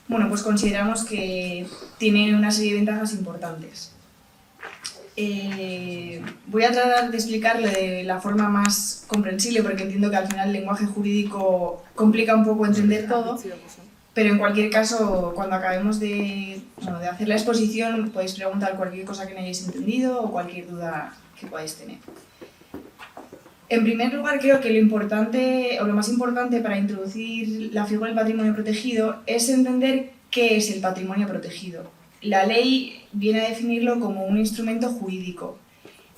Bueno, pues consideramos que tiene una serie de ventajas importantes. Voy a tratar de explicarlo de la forma más comprensible porque entiendo que al final el lenguaje jurídico complica un poco entender todo, pero en cualquier caso, cuando acabemos de hacer la exposición, podéis preguntar cualquier cosa que no hayáis entendido o cualquier duda que podáis tener. En primer lugar, creo que lo importante, o lo más importante para introducir la figura del patrimonio protegido es entender qué es el patrimonio protegido. La ley viene a definirlo como un instrumento jurídico.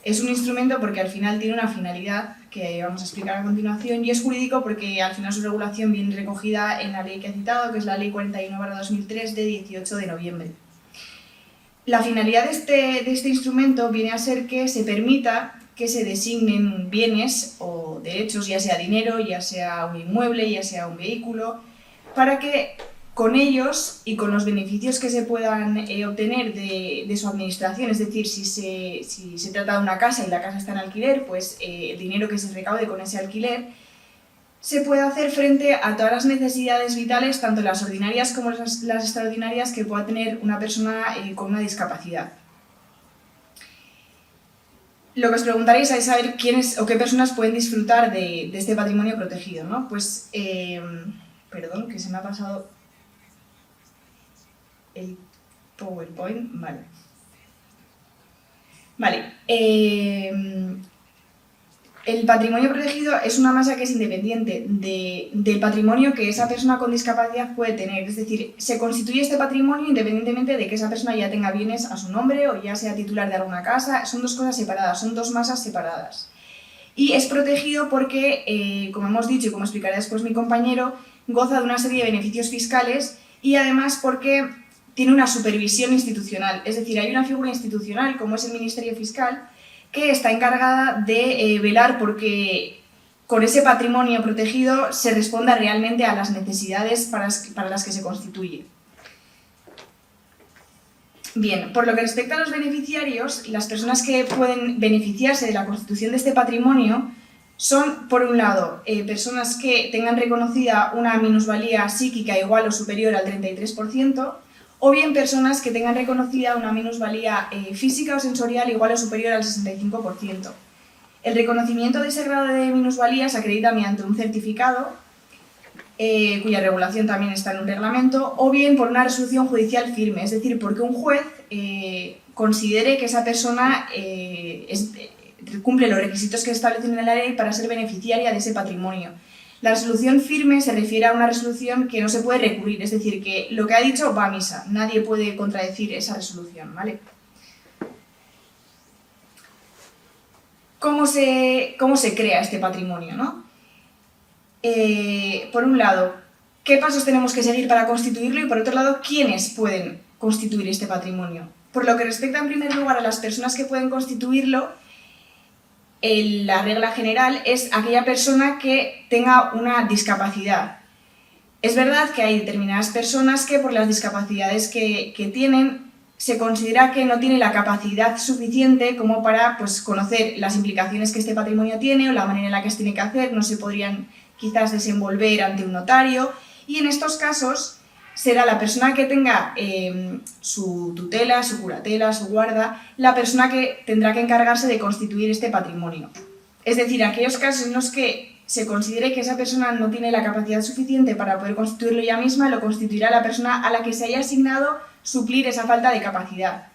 Es un instrumento porque al final tiene una finalidad que vamos a explicar a continuación, y es jurídico porque al final su regulación viene recogida en la ley que he citado, que es la Ley 41/2003 de 18 de noviembre. La finalidad de este instrumento viene a ser que se permita que se designen bienes o derechos, ya sea dinero, ya sea un inmueble, ya sea un vehículo, para que con ellos y con los beneficios que se puedan obtener de su administración, es decir, si se trata de una casa y la casa está en alquiler, pues el dinero que se recaude con ese alquiler se puede hacer frente a todas las necesidades vitales, tanto las ordinarias como las extraordinarias, que pueda tener una persona con una discapacidad. Lo que os preguntaréis es saber quiénes o qué personas pueden disfrutar de este patrimonio protegido, ¿no? Pues, perdón, que se me ha pasado el PowerPoint, vale. Vale, el patrimonio protegido es una masa que es independiente del patrimonio que esa persona con discapacidad puede tener. Es decir, se constituye este patrimonio independientemente de que esa persona ya tenga bienes a su nombre o ya sea titular de alguna casa. Son dos cosas separadas, son dos masas separadas. Y es protegido porque, como hemos dicho y como explicará después mi compañero, goza de una serie de beneficios fiscales y además porque tiene una supervisión institucional. Es decir, hay una figura institucional, como es el Ministerio Fiscal, que está encargada de velar porque con ese patrimonio protegido se responda realmente a las necesidades para las que se constituye. Bien, por lo que respecta a los beneficiarios, las personas que pueden beneficiarse de la constitución de este patrimonio son, por un lado, personas que tengan reconocida una minusvalía psíquica igual o superior al 33%, o bien personas que tengan reconocida una minusvalía física o sensorial igual o superior al 65%. El reconocimiento de ese grado de minusvalía se acredita mediante un certificado, cuya regulación también está en un reglamento, o bien por una resolución judicial firme, es decir, porque un juez considere que esa persona cumple los requisitos que establecen en la ley para ser beneficiaria de ese patrimonio. La resolución firme se refiere a una resolución que no se puede recurrir, es decir, que lo que ha dicho va a misa, nadie puede contradecir esa resolución, ¿vale? ¿Cómo se crea este patrimonio, no? Por un lado, ¿qué pasos tenemos que seguir para constituirlo? Y por otro lado, ¿quiénes pueden constituir este patrimonio? Por lo que respecta en primer lugar a las personas que pueden constituirlo, la regla general es aquella persona que tenga una discapacidad. Es verdad que hay determinadas personas que por las discapacidades que tienen se considera que no tienen la capacidad suficiente como para conocer las implicaciones que este patrimonio tiene o la manera en la que se tiene que hacer, no se podrían quizás desenvolver ante un notario, y en estos casos será la persona que tenga su tutela, su curatela, su guarda, la persona que tendrá que encargarse de constituir este patrimonio. Es decir, aquellos casos en los que se considere que esa persona no tiene la capacidad suficiente para poder constituirlo ella misma, lo constituirá la persona a la que se haya asignado suplir esa falta de capacidad.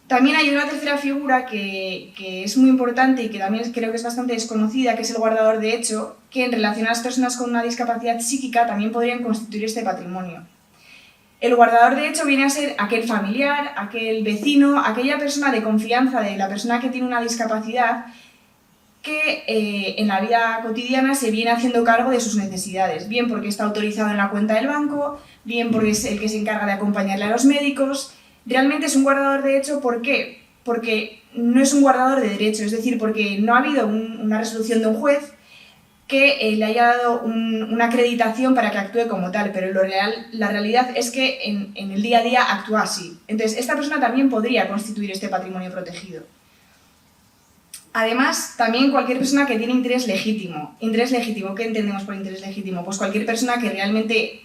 También hay una tercera figura que es muy importante y que también creo que es bastante desconocida, que es el guardador de hecho, que en relación a las personas con una discapacidad psíquica también podrían constituir este patrimonio. El guardador de hecho viene a ser aquel familiar, aquel vecino, aquella persona de confianza de la persona que tiene una discapacidad que en la vida cotidiana se viene haciendo cargo de sus necesidades, bien porque está autorizado en la cuenta del banco, bien porque es el que se encarga de acompañarle a los médicos. Realmente es un guardador de hecho, ¿por qué? Porque no es un guardador de derecho, es decir, porque no ha habido una resolución de un juez que le haya dado una acreditación para que actúe como tal, pero la realidad es que en el día a día actúa así. Entonces, esta persona también podría constituir este patrimonio protegido. Además, también cualquier persona que tiene interés legítimo. Interés legítimo, ¿qué entendemos por interés legítimo? Pues cualquier persona que realmente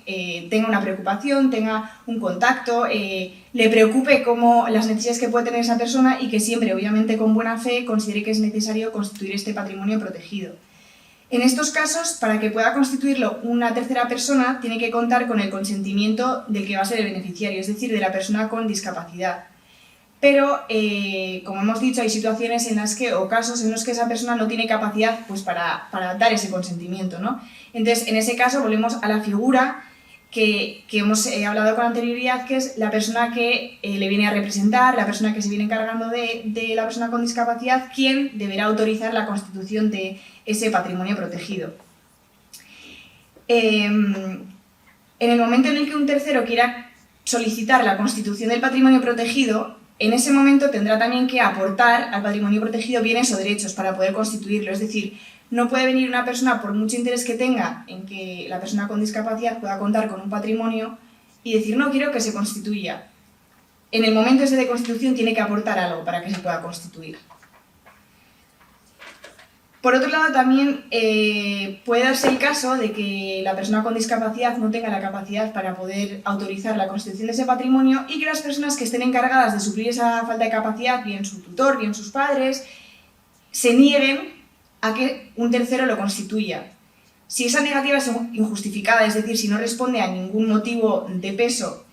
tenga una preocupación, tenga un contacto, le preocupe las necesidades que puede tener esa persona y que siempre, obviamente con buena fe, considere que es necesario constituir este patrimonio protegido. En estos casos, para que pueda constituirlo una tercera persona, tiene que contar con el consentimiento del que va a ser el beneficiario, es decir, de la persona con discapacidad. Pero, como hemos dicho, hay situaciones o casos en los que esa persona no tiene capacidad pues, para dar ese consentimiento, ¿no? Entonces, en ese caso, volvemos a la figura que hemos hablado con anterioridad, que es la persona que le viene a representar, la persona que se viene encargando de la persona con discapacidad, quien deberá autorizar la constitución de ese patrimonio protegido. En el momento en el que un tercero quiera solicitar la constitución del patrimonio protegido, en ese momento tendrá también que aportar al patrimonio protegido bienes o derechos para poder constituirlo. Es decir, no puede venir una persona, por mucho interés que tenga en que la persona con discapacidad pueda contar con un patrimonio, y decir, no, quiero que se constituya. En el momento ese de constitución tiene que aportar algo para que se pueda constituir. Por otro lado, también puede darse el caso de que la persona con discapacidad no tenga la capacidad para poder autorizar la constitución de ese patrimonio y que las personas que estén encargadas de suplir esa falta de capacidad, bien su tutor, bien sus padres, se nieguen a que un tercero lo constituya. Si esa negativa es injustificada, es decir, si no responde a ningún motivo de peso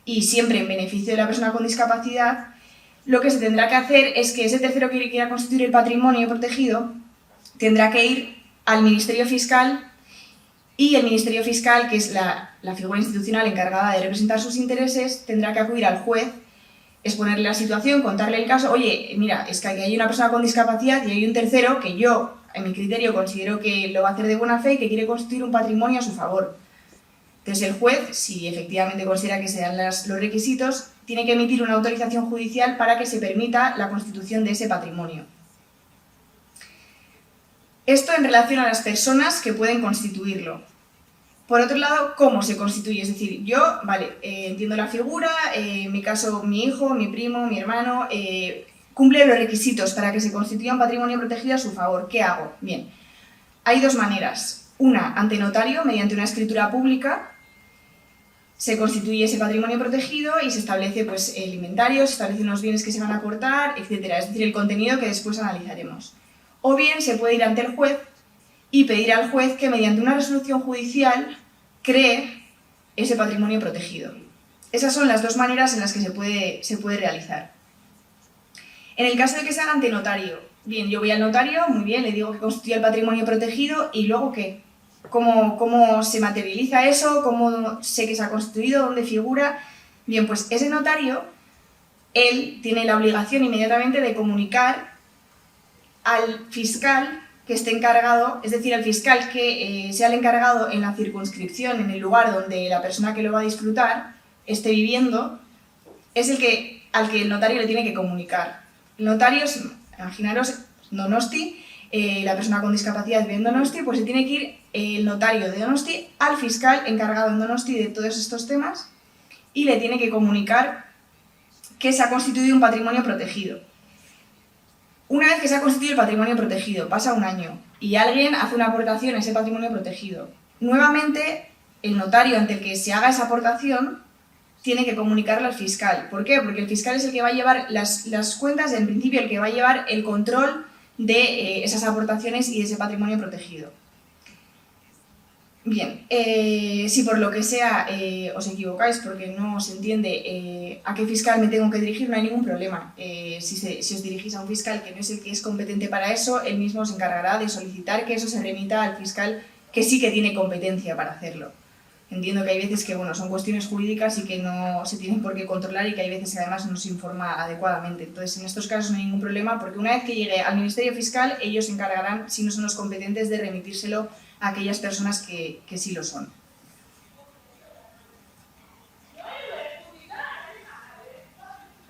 y siempre en beneficio de la persona con discapacidad, lo que se tendrá que hacer es que ese tercero que quiera constituir el patrimonio protegido tendrá que ir al Ministerio Fiscal y el Ministerio Fiscal, que es la figura institucional encargada de representar sus intereses, tendrá que acudir al juez, exponerle la situación, contarle el caso. Oye, mira, es que aquí hay una persona con discapacidad y hay un tercero que yo, en mi criterio, considero que lo va a hacer de buena fe y que quiere constituir un patrimonio a su favor. Entonces el juez, si efectivamente considera que se dan los requisitos, tiene que emitir una autorización judicial para que se permita la constitución de ese patrimonio. Esto en relación a las personas que pueden constituirlo. Por otro lado, ¿cómo se constituye? Es decir, yo, entiendo la figura, en mi caso mi hijo, mi primo, mi hermano, cumple los requisitos para que se constituya un patrimonio protegido a su favor. ¿Qué hago? Bien, hay dos maneras. Una, ante notario, mediante una escritura pública, se constituye ese patrimonio protegido y se establece pues, el inventario, se establecen los bienes que se van a aportar, etc. Es decir, el contenido que después analizaremos. O bien se puede ir ante el juez y pedir al juez que mediante una resolución judicial cree ese patrimonio protegido. Esas son las dos maneras en las que se puede realizar. En el caso de que se haga ante notario, bien, yo voy al notario, muy bien, le digo que constituye el patrimonio protegido y luego ¿qué? ¿Cómo se materializa eso? ¿Cómo sé que se ha constituido? ¿Dónde figura? Bien, pues ese notario, él tiene la obligación inmediatamente de comunicar al fiscal que esté encargado, es decir, al fiscal que sea el encargado en la circunscripción, en el lugar donde la persona que lo va a disfrutar esté viviendo, es al que el notario le tiene que comunicar. El notario, imaginaros, Donosti, la persona con discapacidad vive en Donosti, pues se tiene que ir el notario de Donosti al fiscal encargado en Donosti de todos estos temas y le tiene que comunicar que se ha constituido un patrimonio protegido. Una vez que se ha constituido el patrimonio protegido, pasa un año y alguien hace una aportación a ese patrimonio protegido. Nuevamente, el notario ante el que se haga esa aportación tiene que comunicarlo al fiscal. ¿Por qué? Porque el fiscal es el que va a llevar las cuentas, en principio el que va a llevar el control de esas aportaciones y de ese patrimonio protegido. Bien, si por lo que sea os equivocáis porque no se entiende a qué fiscal me tengo que dirigir, no hay ningún problema. Si os dirigís a un fiscal que no es el que es competente para eso, él mismo se encargará de solicitar que eso se remita al fiscal que sí que tiene competencia para hacerlo. Entiendo que hay veces que son cuestiones jurídicas y que no se tienen por qué controlar y que hay veces que además no se informa adecuadamente. Entonces, en estos casos no hay ningún problema porque una vez que llegue al Ministerio Fiscal, ellos se encargarán, si no son los competentes, de remitírselo a aquellas personas que sí lo son.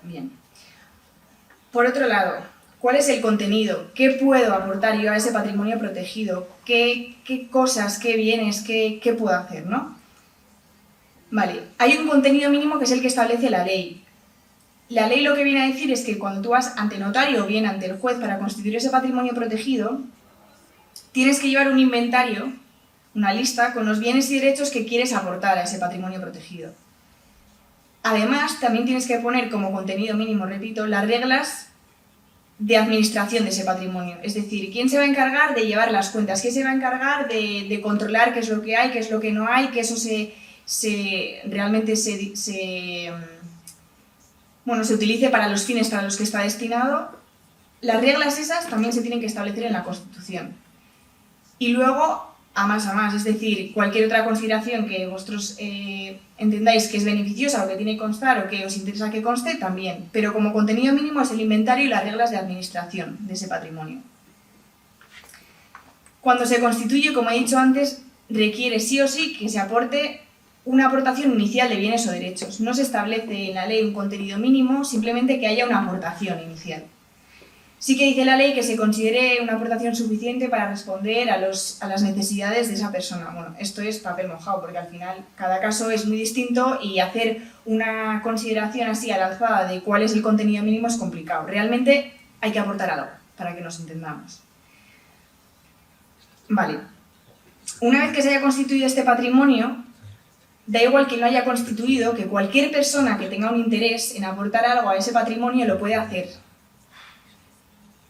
Bien. Por otro lado, ¿cuál es el contenido? ¿Qué puedo aportar yo a ese patrimonio protegido? ¿Qué cosas, qué bienes, qué puedo hacer, ¿no? Vale, hay un contenido mínimo que es el que establece la ley. la ley lo que viene a decir es que cuando tú vas ante notario o bien ante el juez para constituir ese patrimonio protegido, tienes que llevar un inventario, una lista, con los bienes y derechos que quieres aportar a ese patrimonio protegido. Además, también tienes que poner como contenido mínimo, repito, las reglas de administración de ese patrimonio. Es decir, quién se va a encargar de llevar las cuentas, quién se va a encargar de controlar qué es lo que hay, qué es lo que no hay, que eso realmente se utilice para los fines para los que está destinado. Las reglas esas también se tienen que establecer en la Constitución. Y luego, a más, es decir, cualquier otra consideración que vosotros entendáis que es beneficiosa o que tiene que constar o que os interesa que conste, también. Pero como contenido mínimo es el inventario y las reglas de administración de ese patrimonio. Cuando se constituye, como he dicho antes, requiere sí o sí que se aporte una aportación inicial de bienes o derechos. No se establece en la ley un contenido mínimo, simplemente que haya una aportación inicial. Sí que dice la ley que se considere una aportación suficiente para responder a las necesidades de esa persona. Bueno, esto es papel mojado, porque al final cada caso es muy distinto y hacer una consideración así a la alzada de cuál es el contenido mínimo es complicado. Realmente hay que aportar algo, para que nos entendamos. Vale. Una vez que se haya constituido este patrimonio, da igual que lo haya constituido, que cualquier persona que tenga un interés en aportar algo a ese patrimonio lo puede hacer.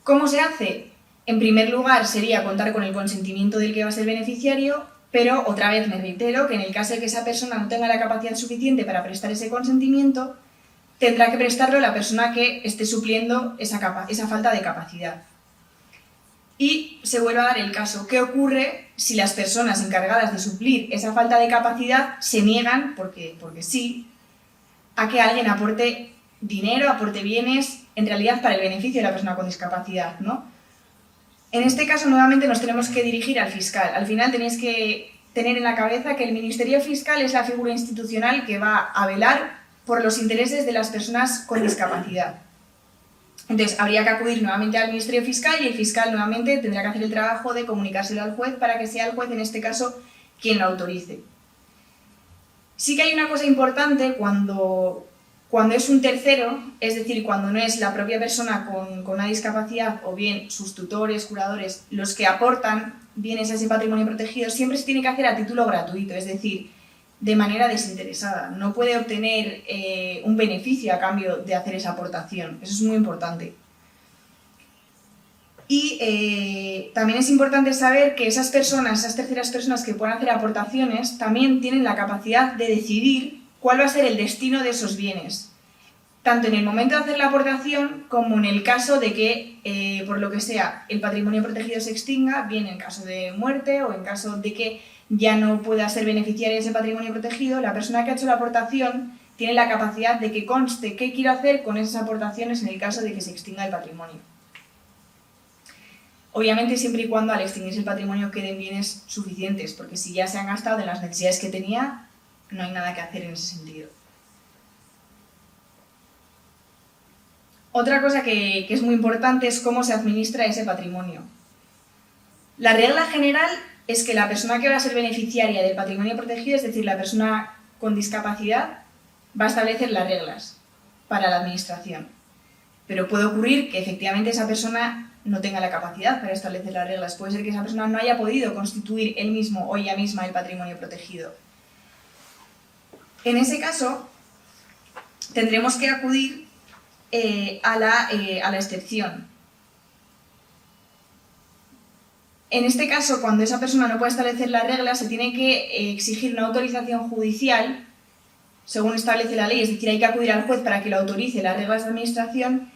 ¿Cómo se hace? En primer lugar, sería contar con el consentimiento del que va a ser beneficiario, pero otra vez me reitero que en el caso de que esa persona no tenga la capacidad suficiente para prestar ese consentimiento, tendrá que prestarlo la persona que esté supliendo esa falta de capacidad. Y se vuelve a dar el caso, ¿qué ocurre si las personas encargadas de suplir esa falta de capacidad se niegan, porque sí, a que alguien aporte dinero, aporte bienes, en realidad para el beneficio de la persona con discapacidad, ¿no? En este caso, nuevamente, nos tenemos que dirigir al fiscal. Al final tenéis que tener en la cabeza que el Ministerio Fiscal es la figura institucional que va a velar por los intereses de las personas con discapacidad. Entonces, habría que acudir nuevamente al Ministerio Fiscal y el fiscal nuevamente tendrá que hacer el trabajo de comunicárselo al juez para que sea el juez, en este caso, quien lo autorice. Sí que hay una cosa importante cuando es un tercero, es decir, cuando no es la propia persona con una discapacidad o bien sus tutores, curadores, los que aportan bienes a ese patrimonio protegido, siempre se tiene que hacer a título gratuito, es decir, de manera desinteresada. No puede obtener un beneficio a cambio de hacer esa aportación. Eso es muy importante. Y también es importante saber que esas terceras personas que puedan hacer aportaciones, también tienen la capacidad de decidir cuál va a ser el destino de esos bienes, tanto en el momento de hacer la aportación como en el caso de que, por lo que sea, el patrimonio protegido se extinga, bien en caso de muerte o en caso de que ya no pueda ser beneficiaria de ese patrimonio protegido, la persona que ha hecho la aportación tiene la capacidad de que conste qué quiere hacer con esas aportaciones en el caso de que se extinga el patrimonio. Obviamente siempre y cuando al extinguirse el patrimonio queden bienes suficientes, porque si ya se han gastado en las necesidades que tenía, no hay nada que hacer en ese sentido. Otra cosa que es muy importante es cómo se administra ese patrimonio. La regla general es que la persona que va a ser beneficiaria del patrimonio protegido, es decir, la persona con discapacidad, va a establecer las reglas para la administración. Pero puede ocurrir que efectivamente esa persona no tenga la capacidad para establecer las reglas. Puede ser que esa persona no haya podido constituir él mismo o ella misma el patrimonio protegido. En ese caso, tendremos que acudir a la excepción. En este caso, cuando esa persona no puede establecer las reglas, se tiene que exigir una autorización judicial, según establece la ley, es decir, hay que acudir al juez para que lo autorice las reglas de administración.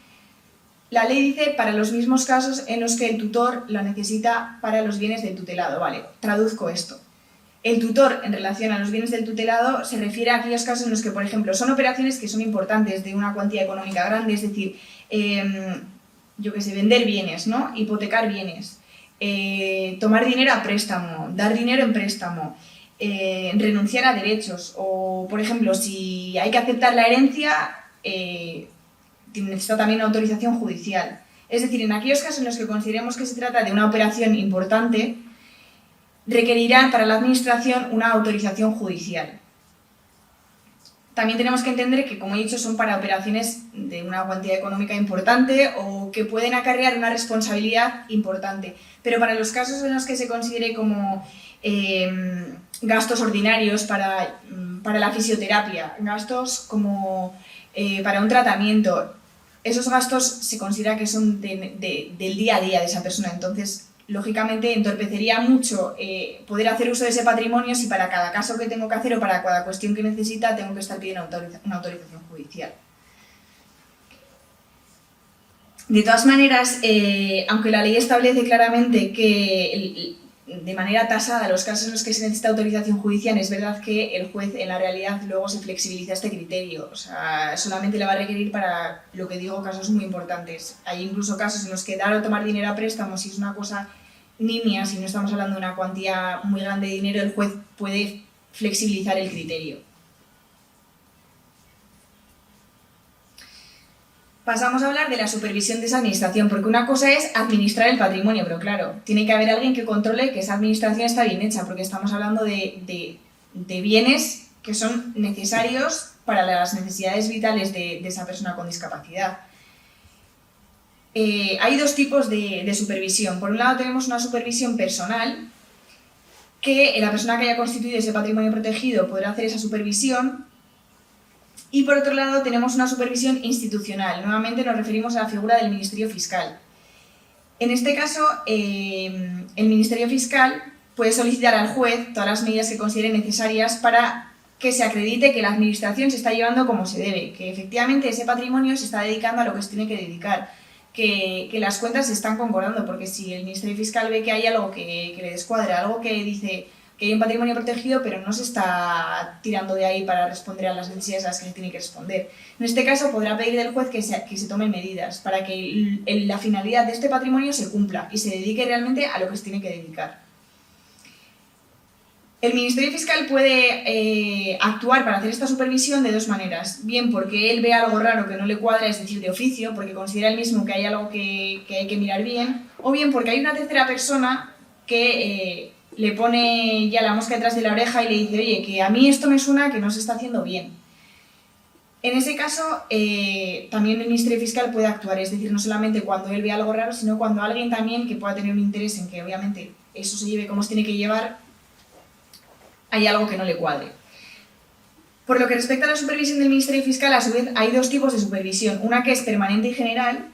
La ley dice para los mismos casos en los que el tutor lo necesita para los bienes del tutelado. Vale, traduzco esto. El tutor, en relación a los bienes del tutelado, se refiere a aquellos casos en los que, por ejemplo, son operaciones que son importantes, de una cuantía económica grande, es decir, vender bienes, ¿no? Hipotecar bienes, tomar dinero a préstamo, dar dinero en préstamo, renunciar a derechos, o, por ejemplo, si hay que aceptar la herencia, necesita también una autorización judicial. Es decir, en aquellos casos en los que consideremos que se trata de una operación importante, requerirán para la administración una autorización judicial. también tenemos que entender que, como he dicho, son para operaciones de una cuantía económica importante o que pueden acarrear una responsabilidad importante. Pero para los casos en los que se considere como gastos ordinarios para la fisioterapia, gastos como para un tratamiento, esos gastos se considera que son del día a día de esa persona. Entonces, lógicamente, entorpecería mucho poder hacer uso de ese patrimonio si para cada caso que tengo que hacer o para cada cuestión que necesita tengo que estar pidiendo una autorización judicial. De todas maneras, aunque la ley establece claramente que de manera tasada los casos en los que se necesita autorización judicial, es verdad que el juez en la realidad luego se flexibiliza este criterio. O sea, solamente le va a requerir para, lo que digo, casos muy importantes. Hay incluso casos en los que dar o tomar dinero a préstamo, si es una cosa nimia, si no estamos hablando de una cuantía muy grande de dinero, el juez puede flexibilizar el criterio. Pasamos a hablar de la supervisión de esa administración, porque una cosa es administrar el patrimonio, pero claro, tiene que haber alguien que controle que esa administración está bien hecha, porque estamos hablando de bienes que son necesarios para las necesidades vitales de esa persona con discapacidad. Hay dos tipos de supervisión. Por un lado tenemos una supervisión personal, que la persona que haya constituido ese patrimonio protegido podrá hacer esa supervisión. Y por otro lado tenemos una supervisión institucional. Nuevamente nos referimos a la figura del Ministerio Fiscal. En este caso, el Ministerio Fiscal puede solicitar al juez todas las medidas que considere necesarias para que se acredite que la administración se está llevando como se debe, que efectivamente ese patrimonio se está dedicando a lo que se tiene que dedicar, que las cuentas se están concordando, porque si el Ministerio Fiscal ve que hay algo que le descuadra, algo que dice que hay un patrimonio protegido, pero no se está tirando de ahí para responder a las necesidades a las que se tiene que responder. En este caso, podrá pedir del juez que se tomen medidas para que la finalidad de este patrimonio se cumpla y se dedique realmente a lo que se tiene que dedicar. El Ministerio Fiscal puede actuar para hacer esta supervisión de dos maneras. Bien porque él ve algo raro que no le cuadra, es decir, de oficio, porque considera él mismo que hay algo que hay que mirar bien, o bien porque hay una tercera persona que le pone ya la mosca detrás de la oreja y le dice, oye, que a mí esto me suena que no se está haciendo bien. En ese caso, también el Ministerio Fiscal puede actuar, es decir, no solamente cuando él ve algo raro, sino cuando alguien también que pueda tener un interés en que obviamente eso se lleve como se tiene que llevar, hay algo que no le cuadre. Por lo que respecta a la supervisión del Ministerio Fiscal, a su vez hay dos tipos de supervisión. Una que es permanente y general,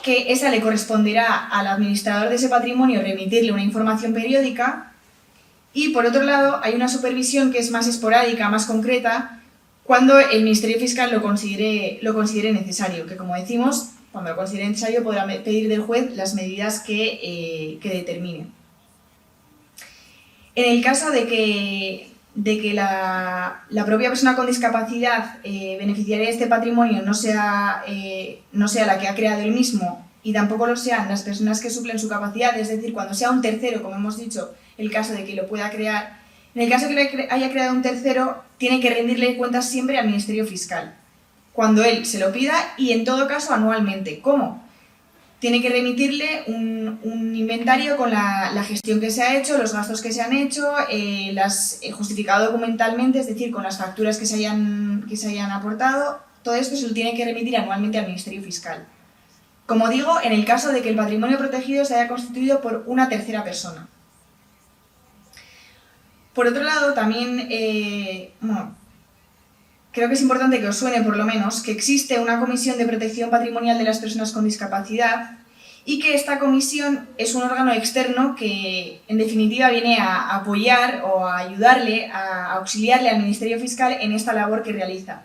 que esa le corresponderá al administrador de ese patrimonio remitirle una información periódica, y por otro lado hay una supervisión que es más esporádica, más concreta, cuando el Ministerio Fiscal lo considere necesario, que como decimos, cuando lo considere necesario podrá pedir del juez las medidas que determine. En el caso de que la propia persona con discapacidad beneficiaria de este patrimonio no sea la que ha creado el mismo y tampoco lo sean las personas que suplen su capacidad, es decir, cuando sea un tercero, como hemos dicho, el caso de que lo pueda crear, en el caso de que lo haya creado un tercero, tiene que rendirle cuentas siempre al Ministerio Fiscal, cuando él se lo pida y en todo caso anualmente. ¿Cómo? Tiene que remitirle un inventario con la gestión que se ha hecho, los gastos que se han hecho, justificado documentalmente, es decir, con las facturas que se hayan aportado. Todo esto se lo tiene que remitir anualmente al Ministerio Fiscal. Como digo, en el caso de que el patrimonio protegido se haya constituido por una tercera persona. Por otro lado, también, creo que es importante que os suene por lo menos que existe una comisión de protección patrimonial de las personas con discapacidad y que esta comisión es un órgano externo que en definitiva viene a apoyar o a ayudarle, a auxiliarle al Ministerio Fiscal en esta labor que realiza.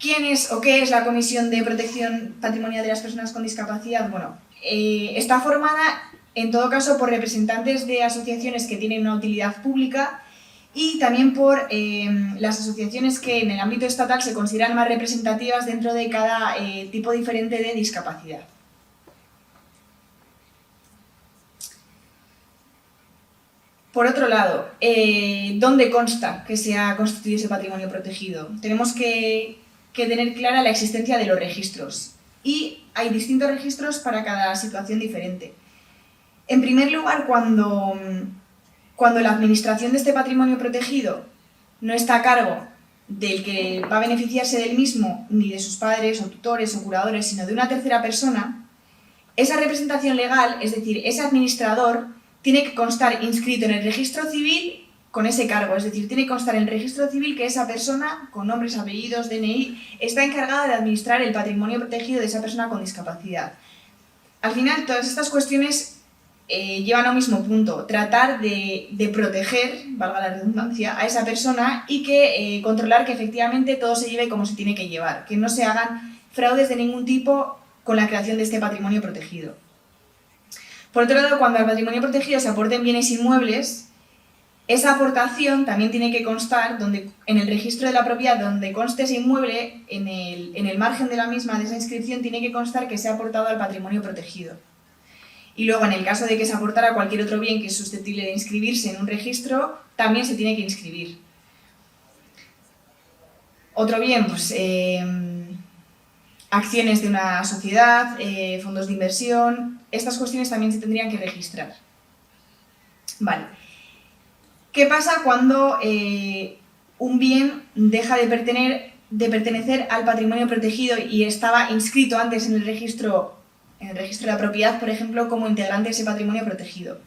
¿Quién es o qué es la Comisión de Protección Patrimonial de las Personas con Discapacidad? Bueno, está formada en todo caso por representantes de asociaciones que tienen una utilidad pública y también por las asociaciones que en el ámbito estatal se consideran más representativas dentro de cada tipo diferente de discapacidad. Por otro lado, ¿dónde consta que se ha constituido ese patrimonio protegido? Tenemos que tener clara la existencia de los registros y hay distintos registros para cada situación diferente. En primer lugar, cuando la administración de este patrimonio protegido no está a cargo del que va a beneficiarse del mismo, ni de sus padres o tutores o curadores, sino de una tercera persona, esa representación legal, es decir, ese administrador, tiene que constar inscrito en el registro civil con ese cargo, es decir, tiene que constar en el registro civil que esa persona, con nombres, apellidos, DNI, está encargada de administrar el patrimonio protegido de esa persona con discapacidad. Al final, todas estas cuestiones llevan a un mismo punto, tratar de proteger, valga la redundancia, a esa persona y que controlar que efectivamente todo se lleve como se tiene que llevar, que no se hagan fraudes de ningún tipo con la creación de este patrimonio protegido. Por otro lado, cuando al patrimonio protegido se aporten bienes inmuebles, esa aportación también tiene que constar en el registro de la propiedad donde conste ese inmueble, en el margen de la misma, de esa inscripción, tiene que constar que se ha aportado al patrimonio protegido. Y luego, en el caso de que se aportara cualquier otro bien que es susceptible de inscribirse en un registro, también se tiene que inscribir. Otro bien, pues acciones de una sociedad, fondos de inversión, estas cuestiones también se tendrían que registrar. Vale. ¿Qué pasa cuando un bien deja de pertenecer al patrimonio protegido y estaba inscrito antes en el registro de la propiedad, por ejemplo, como integrante de ese patrimonio protegido?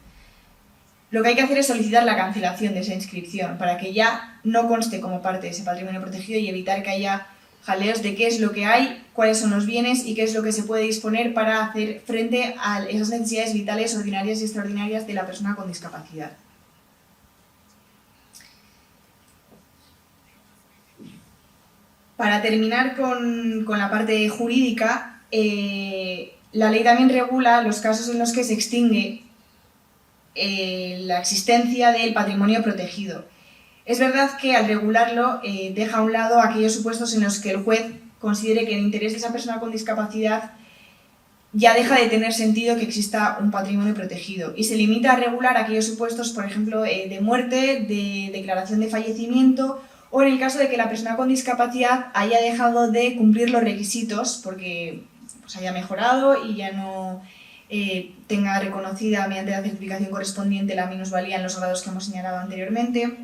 Lo que hay que hacer es solicitar la cancelación de esa inscripción para que ya no conste como parte de ese patrimonio protegido y evitar que haya jaleos de qué es lo que hay, cuáles son los bienes y qué es lo que se puede disponer para hacer frente a esas necesidades vitales, ordinarias y extraordinarias de la persona con discapacidad. Para terminar con la parte jurídica, la ley también regula los casos en los que se extingue la existencia del patrimonio protegido. Es verdad que al regularlo deja a un lado aquellos supuestos en los que el juez considere que el interés de esa persona con discapacidad ya deja de tener sentido que exista un patrimonio protegido y se limita a regular aquellos supuestos, por ejemplo, de muerte, de declaración de fallecimiento o en el caso de que la persona con discapacidad haya dejado de cumplir los requisitos porque pues, haya mejorado y ya no tenga reconocida mediante la certificación correspondiente la minusvalía en los grados que hemos señalado anteriormente.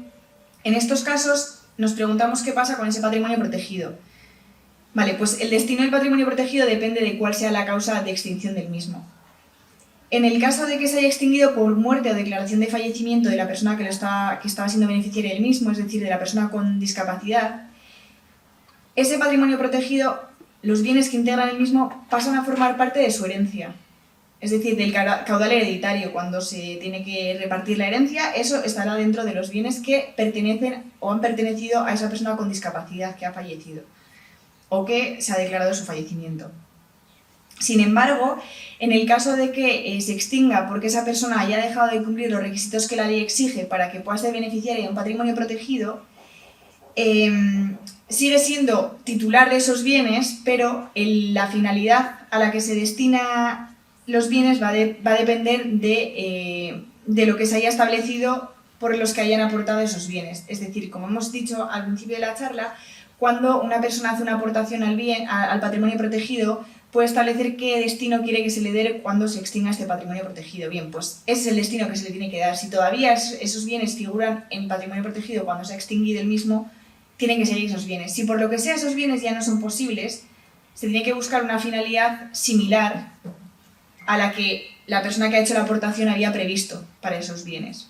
En estos casos nos preguntamos qué pasa con ese patrimonio protegido. Vale, pues el destino del patrimonio protegido depende de cuál sea la causa de extinción del mismo. En el caso de que se haya extinguido por muerte o declaración de fallecimiento de la persona que estaba siendo beneficiaria del mismo, es decir, de la persona con discapacidad, ese patrimonio protegido, los bienes que integran el mismo pasan a formar parte de su herencia. Es decir, del caudal hereditario, cuando se tiene que repartir la herencia, eso estará dentro de los bienes que pertenecen o han pertenecido a esa persona con discapacidad que ha fallecido o que se ha declarado su fallecimiento. Sin embargo, en el caso de que se extinga porque esa persona haya dejado de cumplir los requisitos que la ley exige para que pueda ser beneficiaria de un patrimonio protegido, sigue siendo titular de esos bienes, pero la finalidad a la que se destina los bienes va a depender de lo que se haya establecido por los que hayan aportado esos bienes. Es decir, como hemos dicho al principio de la charla, cuando una persona hace una aportación al patrimonio protegido, puede establecer qué destino quiere que se le dé cuando se extinga este patrimonio protegido. Bien, pues ese es el destino que se le tiene que dar. Si todavía esos bienes figuran en patrimonio protegido cuando se ha extinguido el mismo, tienen que seguir esos bienes. Si por lo que sea esos bienes ya no son posibles, se tiene que buscar una finalidad similar a la que la persona que ha hecho la aportación había previsto para esos bienes.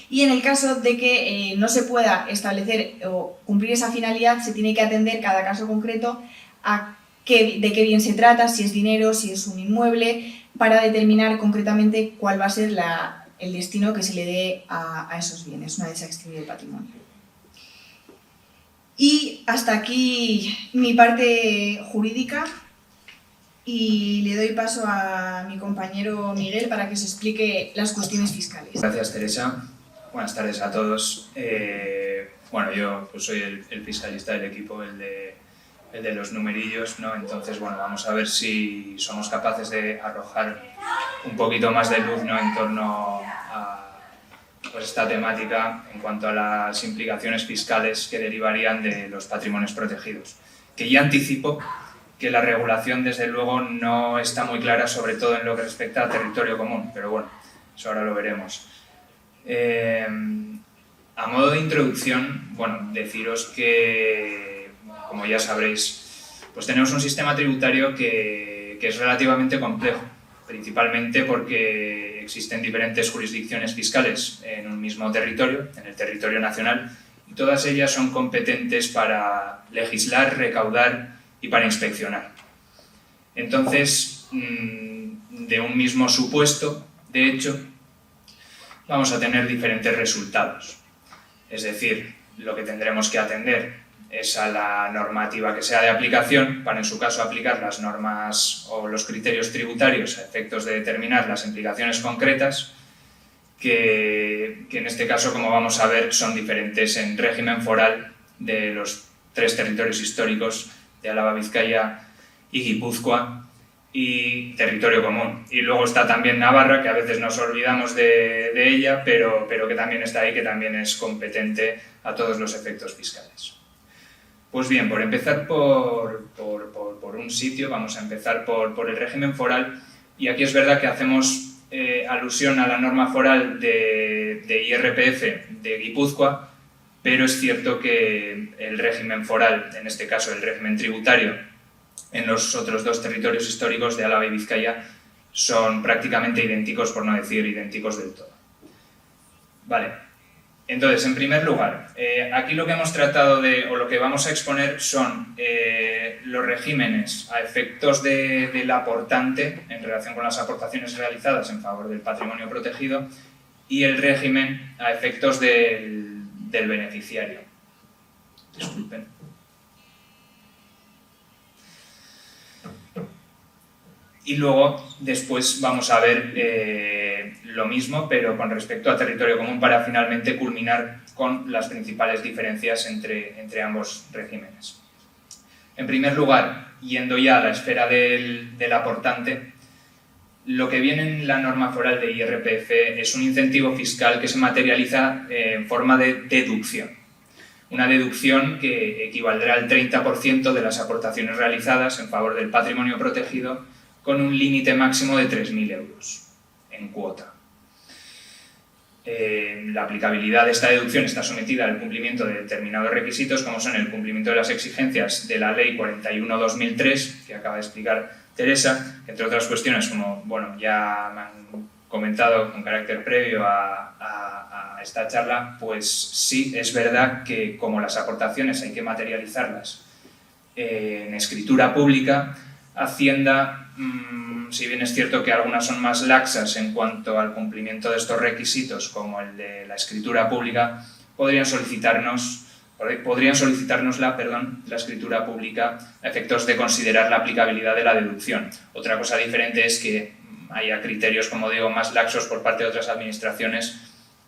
Y en el caso de que no se pueda establecer o cumplir esa finalidad, se tiene que atender cada caso concreto a de qué bien se trata, si es dinero, si es un inmueble, para determinar concretamente cuál va a ser el destino que se le dé a esos bienes una vez se ha extinguido el patrimonio. Y hasta aquí mi parte jurídica y le doy paso a mi compañero Miguel para que os explique las cuestiones fiscales. Gracias, Teresa. Buenas tardes a todos. Bueno, yo pues soy el fiscalista del equipo, el de los numerillos, ¿no? Entonces, bueno, vamos a ver si somos capaces de arrojar un poquito más de luz, ¿no? En torno a pues, esta temática en cuanto a las implicaciones fiscales que derivarían de los patrimonios protegidos. Que ya anticipo que la regulación, desde luego, no está muy clara, sobre todo en lo que respecta al territorio común, pero bueno, eso ahora lo veremos. A modo de introducción, bueno, deciros que, como ya sabréis, pues tenemos un sistema tributario que es relativamente complejo, principalmente porque existen diferentes jurisdicciones fiscales en un mismo territorio, en el territorio nacional, y todas ellas son competentes para legislar, recaudar y para inspeccionar. Entonces, de un mismo supuesto, de hecho, vamos a tener diferentes resultados. Es decir, lo que tendremos que atender es a la normativa que sea de aplicación, para en su caso aplicar las normas o los criterios tributarios a efectos de determinar las implicaciones concretas, que en este caso, como vamos a ver, son diferentes en régimen foral de los 3 territorios históricos de Álava, Vizcaya y Guipúzcoa, y territorio común. Y luego está también Navarra, que a veces nos olvidamos de ella, pero que también está ahí, que también es competente a todos los efectos fiscales. Pues bien, por empezar por un sitio, vamos a empezar por el régimen foral, y aquí es verdad que hacemos alusión a la norma foral de IRPF de Guipúzcoa, pero es cierto que el régimen foral, en este caso el régimen tributario, en los otros 2 territorios históricos de Álava y Vizcaya son prácticamente idénticos, por no decir idénticos del todo. Vale, entonces, en primer lugar, aquí lo que hemos tratado o lo que vamos a exponer son los regímenes a efectos del aportante en relación con las aportaciones realizadas en favor del patrimonio protegido y el régimen a efectos del beneficiario. Disculpen. Y luego, después, vamos a ver lo mismo, pero con respecto a territorio común, para finalmente culminar con las principales diferencias entre ambos regímenes. En primer lugar, yendo ya a la esfera del aportante, lo que viene en la norma foral de IRPF es un incentivo fiscal que se materializa en forma de deducción. Una deducción que equivaldrá al 30% de las aportaciones realizadas en favor del patrimonio protegido, con un límite máximo de 3.000 euros en cuota. La aplicabilidad de esta deducción está sometida al cumplimiento de determinados requisitos, como son el cumplimiento de las exigencias de la Ley 41/2003, que acaba de explicar Teresa, entre otras cuestiones, como bueno, ya me han comentado con carácter previo a esta charla, pues sí, es verdad que como las aportaciones hay que materializarlas en escritura pública, Hacienda, si bien es cierto que algunas son más laxas en cuanto al cumplimiento de estos requisitos, como el de la escritura pública, podrían solicitarnos la escritura pública a efectos de considerar la aplicabilidad de la deducción. Otra cosa diferente es que haya criterios, como digo, más laxos por parte de otras administraciones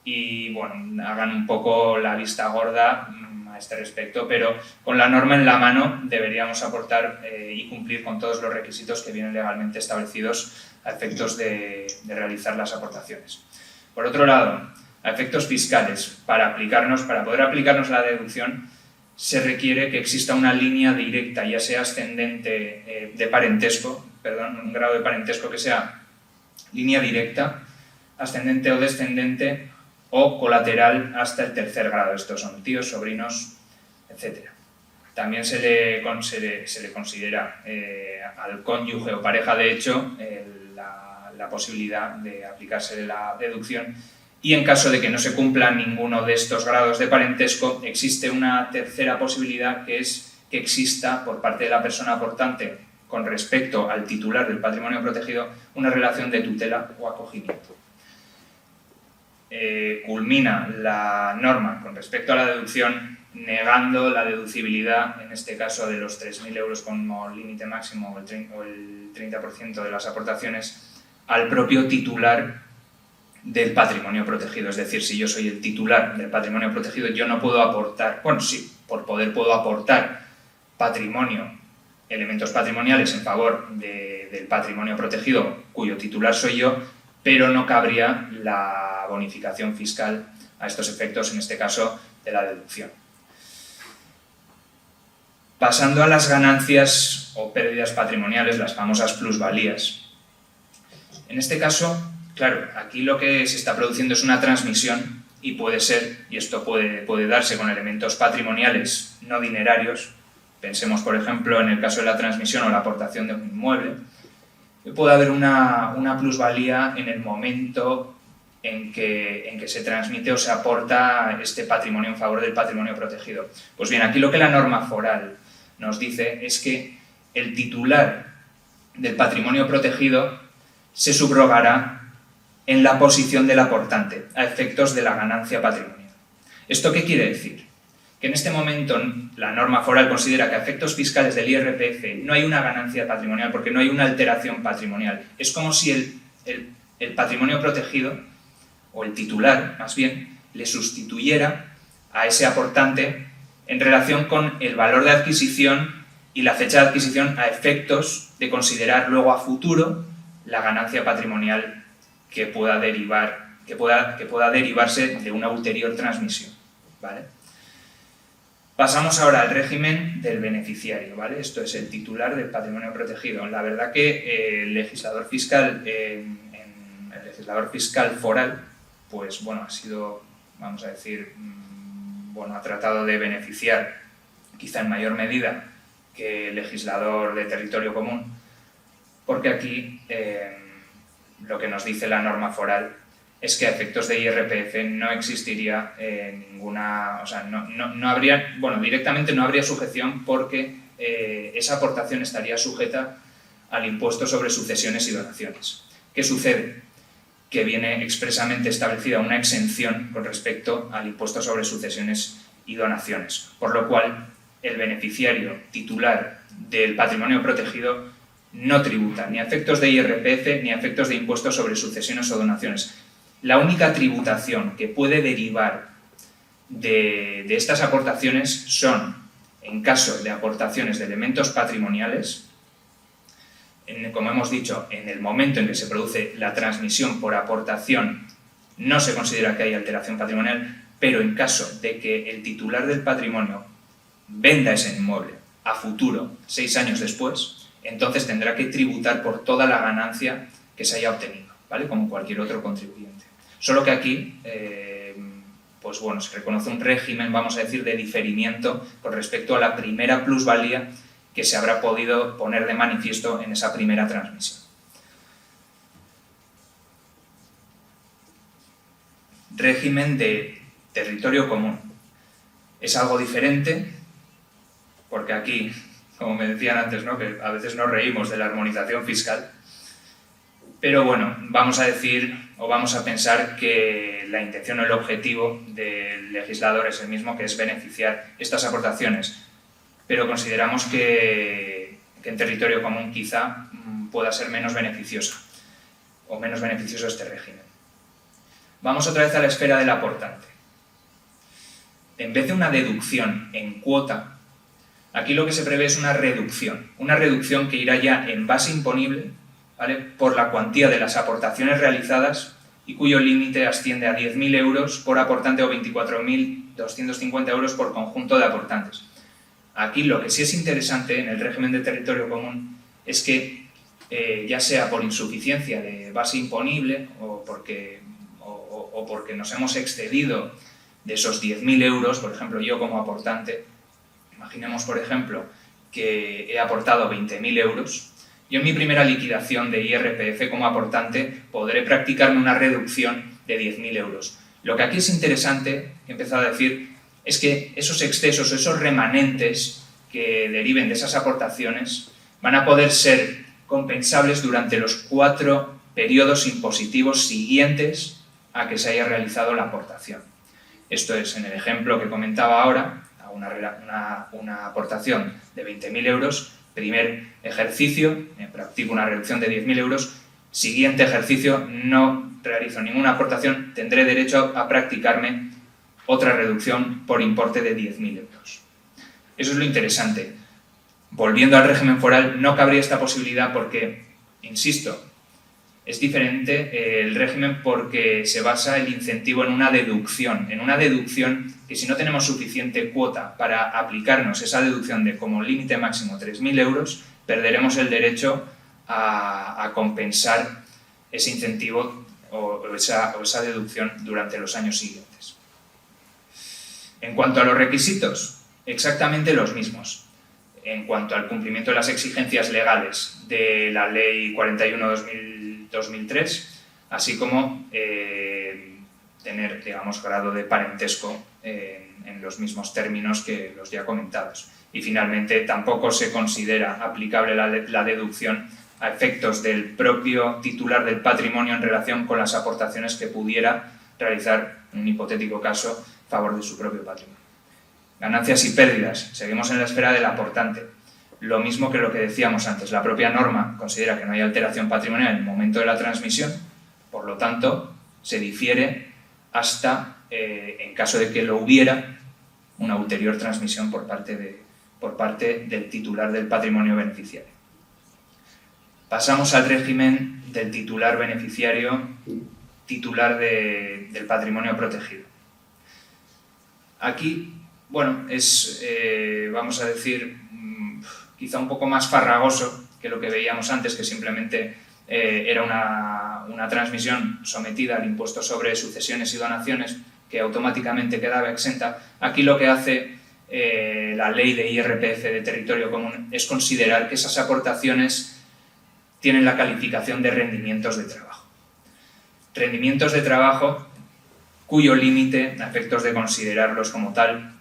y bueno, hagan un poco la vista gorda a este respecto, pero con la norma en la mano deberíamos aportar y cumplir con todos los requisitos que vienen legalmente establecidos a efectos de realizar las aportaciones. Por otro lado, a efectos fiscales, para poder aplicarnos la deducción, se requiere que exista una línea directa, ya sea ascendente de parentesco, un grado de parentesco que sea línea directa, ascendente o descendente, o colateral hasta el 3er grado. Estos son tíos, sobrinos, etc. También se le considera al cónyuge o pareja de hecho la posibilidad de aplicarse la deducción, y en caso de que no se cumpla ninguno de estos grados de parentesco, existe una tercera posibilidad, que es que exista por parte de la persona aportante con respecto al titular del patrimonio protegido una relación de tutela o acogimiento. Culmina la norma con respecto a la deducción negando la deducibilidad, en este caso de los 3.000 euros como límite máximo o el 30% de las aportaciones, al propio titular del patrimonio protegido. Es decir, si yo soy el titular del patrimonio protegido, yo no puedo aportar, bueno, sí, por poder puedo aportar patrimonio, elementos patrimoniales en favor del patrimonio protegido cuyo titular soy yo, pero no cabría la bonificación fiscal a estos efectos, en este caso de la deducción. Pasando a las ganancias o pérdidas patrimoniales, las famosas plusvalías. En este caso, claro, aquí lo que se está produciendo es una transmisión y puede ser, y esto puede darse con elementos patrimoniales no dinerarios. Pensemos, por ejemplo, en el caso de la transmisión o la aportación de un inmueble. Puede haber una plusvalía en el momento en que se transmite o se aporta este patrimonio en favor del patrimonio protegido. Pues bien, aquí lo que la norma foral nos dice es que el titular del patrimonio protegido se subrogará en la posición del aportante a efectos de la ganancia patrimonial. ¿Esto qué quiere decir? Que en este momento la norma foral considera que a efectos fiscales del IRPF no hay una ganancia patrimonial porque no hay una alteración patrimonial. Es como si el patrimonio protegido, o el titular más bien, le sustituyera a ese aportante en relación con el valor de adquisición y la fecha de adquisición a efectos de considerar luego a futuro la ganancia patrimonial que pueda derivarse de una ulterior transmisión, ¿vale? Pasamos ahora al régimen del beneficiario, ¿vale? Esto es el titular del patrimonio protegido. La verdad que el legislador fiscal, el legislador fiscal foral, pues bueno, ha sido, vamos a decir, bueno, ha tratado de beneficiar quizá en mayor medida que el legislador de territorio común, porque aquí lo que nos dice la norma foral es que a efectos de IRPF no existiría ninguna, o sea, no habría, bueno, directamente no habría sujeción porque esa aportación estaría sujeta al impuesto sobre sucesiones y donaciones. ¿Qué sucede? Que viene expresamente establecida una exención con respecto al impuesto sobre sucesiones y donaciones, por lo cual el beneficiario titular del patrimonio protegido no tributa ni a efectos de IRPF ni a efectos de impuestos sobre sucesiones o donaciones. La única tributación que puede derivar de estas aportaciones son, en caso de aportaciones de elementos patrimoniales, como hemos dicho, en el momento en que se produce la transmisión por aportación no se considera que haya alteración patrimonial, pero en caso de que el titular del patrimonio venda ese inmueble a futuro, 6 años después, entonces tendrá que tributar por toda la ganancia que se haya obtenido, ¿vale? Como cualquier otro contribuyente. Solo que aquí, pues bueno, se reconoce un régimen, vamos a decir, de diferimiento con respecto a la primera plusvalía que se habrá podido poner de manifiesto en esa primera transmisión. Régimen de territorio común. Es algo diferente porque aquí, como me decían antes, ¿no?, que a veces nos reímos de la armonización fiscal, pero bueno, vamos a decir o vamos a pensar que la intención o el objetivo del legislador es el mismo, que es beneficiar estas aportaciones, pero consideramos que en territorio común quizá pueda ser menos beneficiosa o menos beneficioso este régimen. Vamos otra vez a la esfera del aportante. En vez de una deducción en cuota, aquí lo que se prevé es una reducción que irá ya en base imponible, ¿vale?, por la cuantía de las aportaciones realizadas y cuyo límite asciende a 10.000 euros por aportante o 24.250 euros por conjunto de aportantes. Aquí lo que sí es interesante en el régimen de territorio común es que, ya sea por insuficiencia de base imponible o porque nos hemos excedido de esos 10.000 euros, por ejemplo, yo como aportante, imaginemos, por ejemplo, que he aportado 20.000 euros, yo en mi primera liquidación de IRPF como aportante podré practicarme una reducción de 10.000 euros. Lo que aquí es interesante, he empezado a decir, es que esos excesos, esos remanentes que deriven de esas aportaciones van a poder ser compensables durante los 4 periodos impositivos siguientes a que se haya realizado la aportación. Esto es, en el ejemplo que comentaba ahora, a una aportación de 20.000 euros, primer ejercicio, practico una reducción de 10.000 euros, siguiente ejercicio no realizo ninguna aportación, tendré derecho a practicarme otra reducción por importe de 10.000 euros. Eso es lo interesante. Volviendo al régimen foral, no cabría esta posibilidad porque, insisto, es diferente el régimen porque se basa el incentivo en una deducción que si no tenemos suficiente cuota para aplicarnos esa deducción de como límite máximo 3.000 euros, perderemos el derecho a compensar ese incentivo o esa deducción durante los años siguientes. En cuanto a los requisitos, exactamente los mismos. En cuanto al cumplimiento de las exigencias legales de la Ley 41/2003, así como tener, digamos, grado de parentesco en los mismos términos que los ya comentados. Y finalmente, tampoco se considera aplicable la deducción a efectos del propio titular del patrimonio en relación con las aportaciones que pudiera realizar, en un hipotético caso, a favor de su propio patrimonio. Ganancias y pérdidas. Seguimos en la esfera del aportante. Lo mismo que lo que decíamos antes. La propia norma considera que no hay alteración patrimonial en el momento de la transmisión, por lo tanto, se difiere hasta, en caso de que lo hubiera, una ulterior transmisión por parte del titular del patrimonio beneficiario. Pasamos al régimen del titular beneficiario, titular del patrimonio protegido. Aquí, bueno, es, vamos a decir, quizá un poco más farragoso que lo que veíamos antes, que simplemente era una transmisión sometida al impuesto sobre sucesiones y donaciones, que automáticamente quedaba exenta. Aquí lo que hace la ley de IRPF de territorio común es considerar que esas aportaciones tienen la calificación de rendimientos de trabajo. Rendimientos de trabajo cuyo límite, a efectos de considerarlos como tal,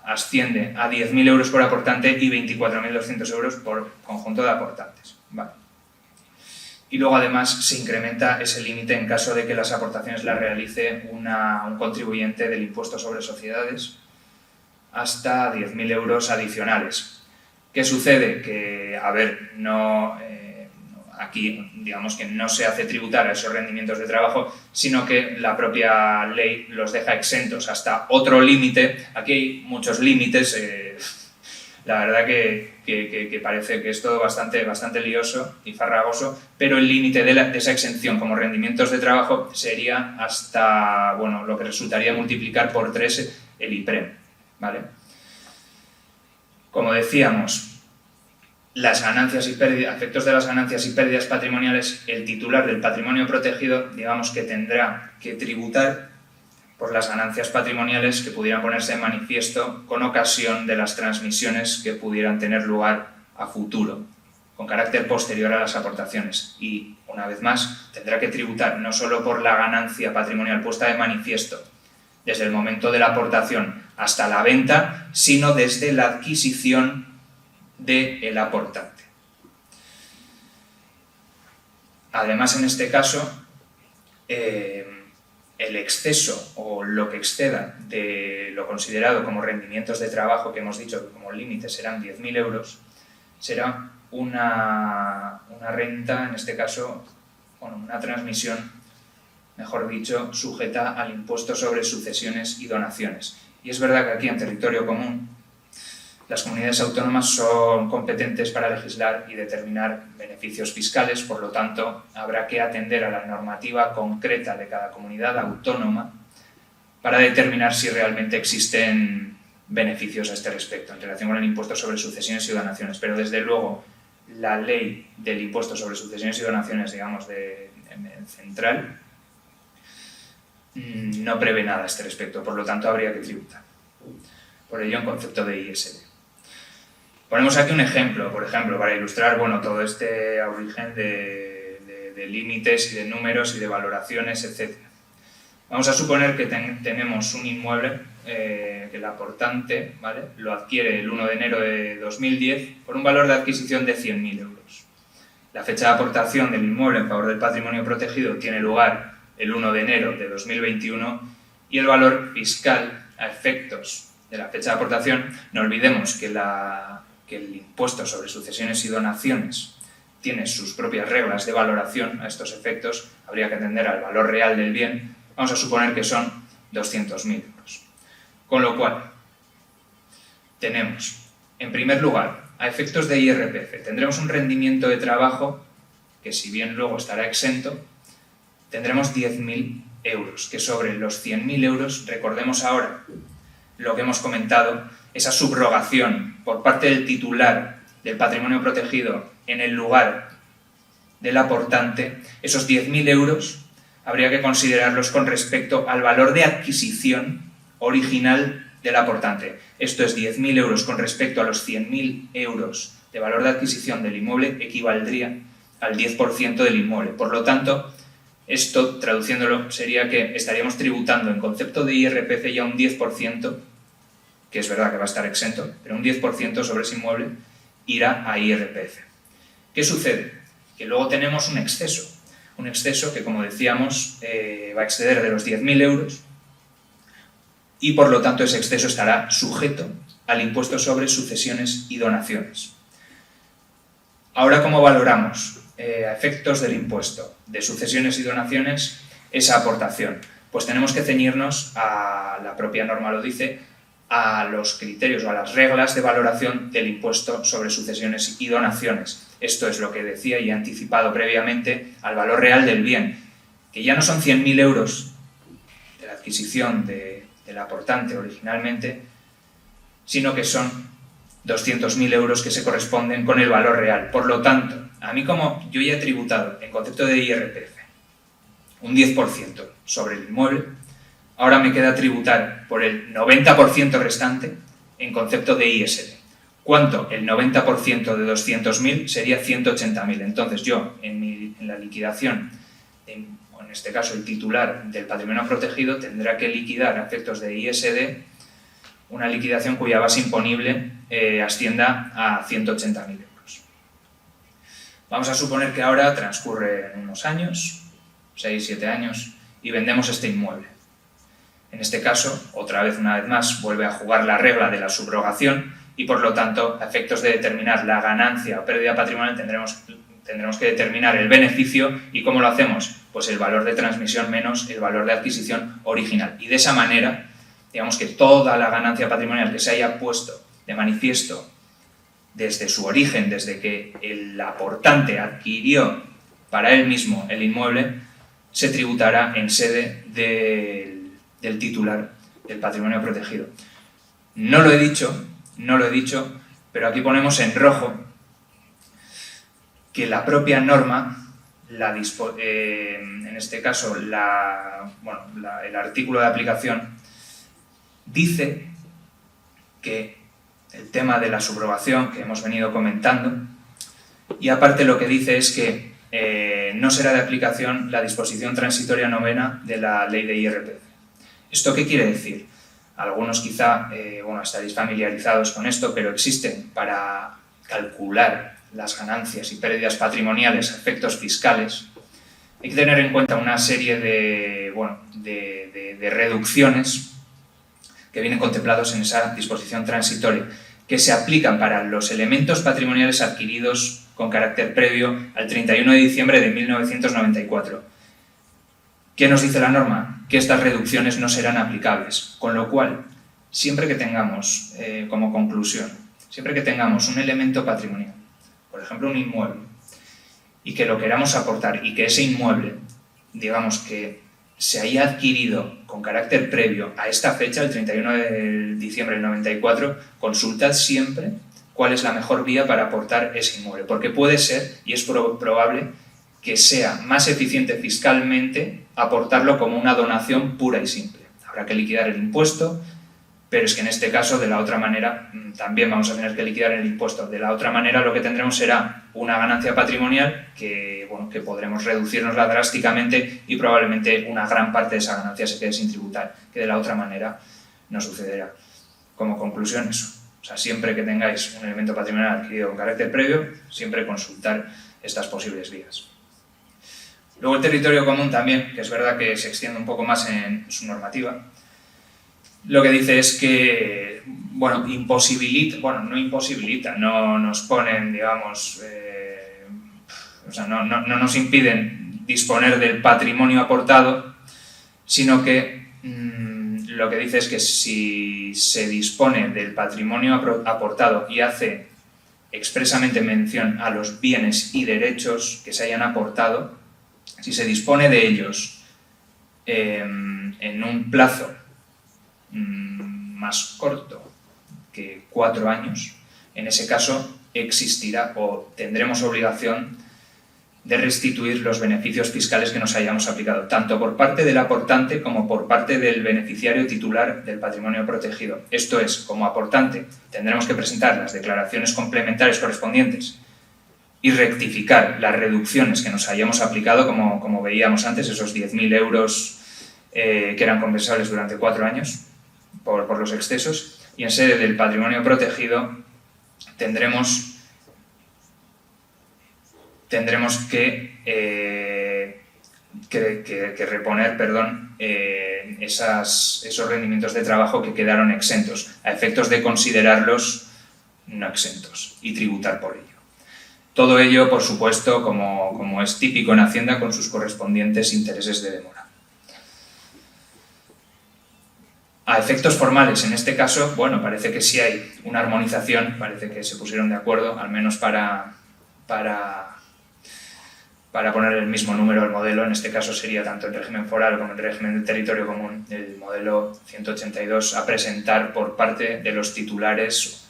asciende a 10.000 euros por aportante y 24.200 euros por conjunto de aportantes. Vale. Y luego además se incrementa ese límite en caso de que las aportaciones las realice un contribuyente del impuesto sobre sociedades hasta 10.000 euros adicionales. ¿Qué sucede? Que, a ver, aquí digamos que no se hace tributar a esos rendimientos de trabajo, sino que la propia ley los deja exentos hasta otro límite. Aquí hay muchos límites, la verdad que parece que es todo bastante lioso y farragoso, pero el límite de esa exención como rendimientos de trabajo sería hasta, bueno, lo que resultaría multiplicar por 3 el IPREM, ¿vale? Como decíamos, las ganancias y pérdidas, a efectos de las ganancias y pérdidas patrimoniales, el titular del patrimonio protegido, digamos que tendrá que tributar por las ganancias patrimoniales que pudieran ponerse en manifiesto con ocasión de las transmisiones que pudieran tener lugar a futuro, con carácter posterior a las aportaciones. Y, una vez más, tendrá que tributar no solo por la ganancia patrimonial puesta de manifiesto desde el momento de la aportación hasta la venta, sino desde la adquisición del aportante. Además, en este caso, el exceso o lo que exceda de lo considerado como rendimientos de trabajo, que hemos dicho que como límite serán 10.000 euros, será una renta, en este caso, bueno, una transmisión, mejor dicho, sujeta al impuesto sobre sucesiones y donaciones. Y es verdad que aquí en territorio común las comunidades autónomas son competentes para legislar y determinar beneficios fiscales, por lo tanto, habrá que atender a la normativa concreta de cada comunidad autónoma para determinar si realmente existen beneficios a este respecto en relación con el impuesto sobre sucesiones y donaciones. Pero, desde luego, la ley del impuesto sobre sucesiones y donaciones, digamos, central, no prevé nada a este respecto, por lo tanto, habría que tributar. Por ello, en concepto de ISD. Ponemos aquí un ejemplo, por ejemplo, para ilustrar, bueno, todo este origen de límites y de números y de valoraciones, etc. Vamos a suponer que tenemos un inmueble que el aportante, ¿vale?, lo adquiere el 1 de enero de 2010 por un valor de adquisición de 100.000 euros. La fecha de aportación del inmueble en favor del patrimonio protegido tiene lugar el 1 de enero de 2021 y el valor fiscal a efectos de la fecha de aportación, no olvidemos que el impuesto sobre sucesiones y donaciones tiene sus propias reglas de valoración. A estos efectos habría que atender al valor real del bien. Vamos a suponer que son 200.000 euros. Con lo cual, tenemos, en primer lugar, a efectos de IRPF, tendremos un rendimiento de trabajo que, si bien luego estará exento, tendremos 10.000 euros, que sobre los 100.000 euros, recordemos ahora lo que hemos comentado, esa subrogación por parte del titular del patrimonio protegido en el lugar del aportante, esos 10.000 euros habría que considerarlos con respecto al valor de adquisición original del aportante. Esto es, 10.000 euros con respecto a los 100.000 euros de valor de adquisición del inmueble equivaldría al 10% del inmueble. Por lo tanto, esto, traduciéndolo, sería que estaríamos tributando en concepto de IRPF ya un 10%, que es verdad que va a estar exento, pero un 10% sobre ese inmueble irá a IRPF. ¿Qué sucede? Que luego tenemos un exceso que, como decíamos, va a exceder de los 10.000 euros y, por lo tanto, ese exceso estará sujeto al impuesto sobre sucesiones y donaciones. Ahora, ¿cómo valoramos a efectos del impuesto de sucesiones y donaciones esa aportación? Pues tenemos que ceñirnos a, la propia norma lo dice, a los criterios o a las reglas de valoración del impuesto sobre sucesiones y donaciones. Esto es lo que decía y he anticipado previamente al valor real del bien, que ya no son 100.000 euros de la adquisición del aportante originalmente, sino que son 200.000 euros que se corresponden con el valor real. Por lo tanto, a mí, como yo ya he tributado en concepto de IRPF un 10% sobre el inmueble, ahora me queda tributar por el 90% restante en concepto de ISD. ¿Cuánto? El 90% de 200.000 sería 180.000. Entonces yo, en la liquidación, en este caso el titular del patrimonio protegido, tendrá que liquidar a efectos de ISD una liquidación cuya base imponible ascienda a 180.000 euros. Vamos a suponer que ahora transcurren unos años, 6-7 años, y vendemos este inmueble. En este caso, una vez más, vuelve a jugar la regla de la subrogación y, por lo tanto, a efectos de determinar la ganancia o pérdida patrimonial tendremos que determinar el beneficio. ¿Y cómo lo hacemos? Pues el valor de transmisión menos el valor de adquisición original. Y de esa manera, digamos que toda la ganancia patrimonial que se haya puesto de manifiesto desde su origen, desde que el aportante adquirió para él mismo el inmueble, se tributará en sede del titular del patrimonio protegido. No lo he dicho, pero aquí ponemos en rojo que la propia norma, en este caso el artículo de aplicación, dice que el tema de la subrogación que hemos venido comentando, y aparte lo que dice es que no será de aplicación la disposición transitoria novena de la ley de IRPF. ¿Esto qué quiere decir? Algunos quizá estaréis familiarizados con esto, pero existen para calcular las ganancias y pérdidas patrimoniales a efectos fiscales. Hay que tener en cuenta una serie de reducciones que vienen contemplados en esa disposición transitoria, que se aplican para los elementos patrimoniales adquiridos con carácter previo al 31 de diciembre de 1994. ¿Qué nos dice la norma? Que estas reducciones no serán aplicables, con lo cual, siempre que tengamos, como conclusión, siempre que tengamos un elemento patrimonial, por ejemplo un inmueble, y que lo queramos aportar y que ese inmueble, digamos que se haya adquirido con carácter previo a esta fecha, el 31 de diciembre del 94, consultad siempre cuál es la mejor vía para aportar ese inmueble, porque puede ser, y es probable, que sea más eficiente fiscalmente aportarlo como una donación pura y simple. Habrá que liquidar el impuesto, pero es que en este caso, de la otra manera, también vamos a tener que liquidar el impuesto. De la otra manera, lo que tendremos será una ganancia patrimonial que podremos reducirnosla drásticamente y probablemente una gran parte de esa ganancia se quede sin tributar, que de la otra manera no sucederá. Como conclusión, eso. O sea, siempre que tengáis un elemento patrimonial adquirido con carácter previo, siempre consultar estas posibles vías. Luego el territorio común también, que es verdad que se extiende un poco más en su normativa, lo que dice es que, no nos ponen, digamos, no nos impiden disponer del patrimonio aportado, sino que lo que dice es que si se dispone del patrimonio aportado y hace expresamente mención a los bienes y derechos que se hayan aportado, si se dispone de ellos en un plazo más corto que 4 años, en ese caso existirá o tendremos obligación de restituir los beneficios fiscales que nos hayamos aplicado, tanto por parte del aportante como por parte del beneficiario titular del patrimonio protegido. Esto es, como aportante tendremos que presentar las declaraciones complementarias correspondientes y rectificar las reducciones que nos hayamos aplicado, como veíamos antes, esos 10.000 euros que eran compensables durante 4 años por los excesos, y en sede del patrimonio protegido tendremos que reponer esos rendimientos de trabajo que quedaron exentos, a efectos de considerarlos no exentos y tributar por ello. Todo ello, por supuesto, como es típico en Hacienda, con sus correspondientes intereses de demora. A efectos formales, en este caso, bueno, parece que sí hay una armonización, parece que se pusieron de acuerdo, al menos para poner el mismo número al modelo. En este caso sería tanto en régimen foral como en régimen de territorio común, el modelo 182 a presentar por parte de los titulares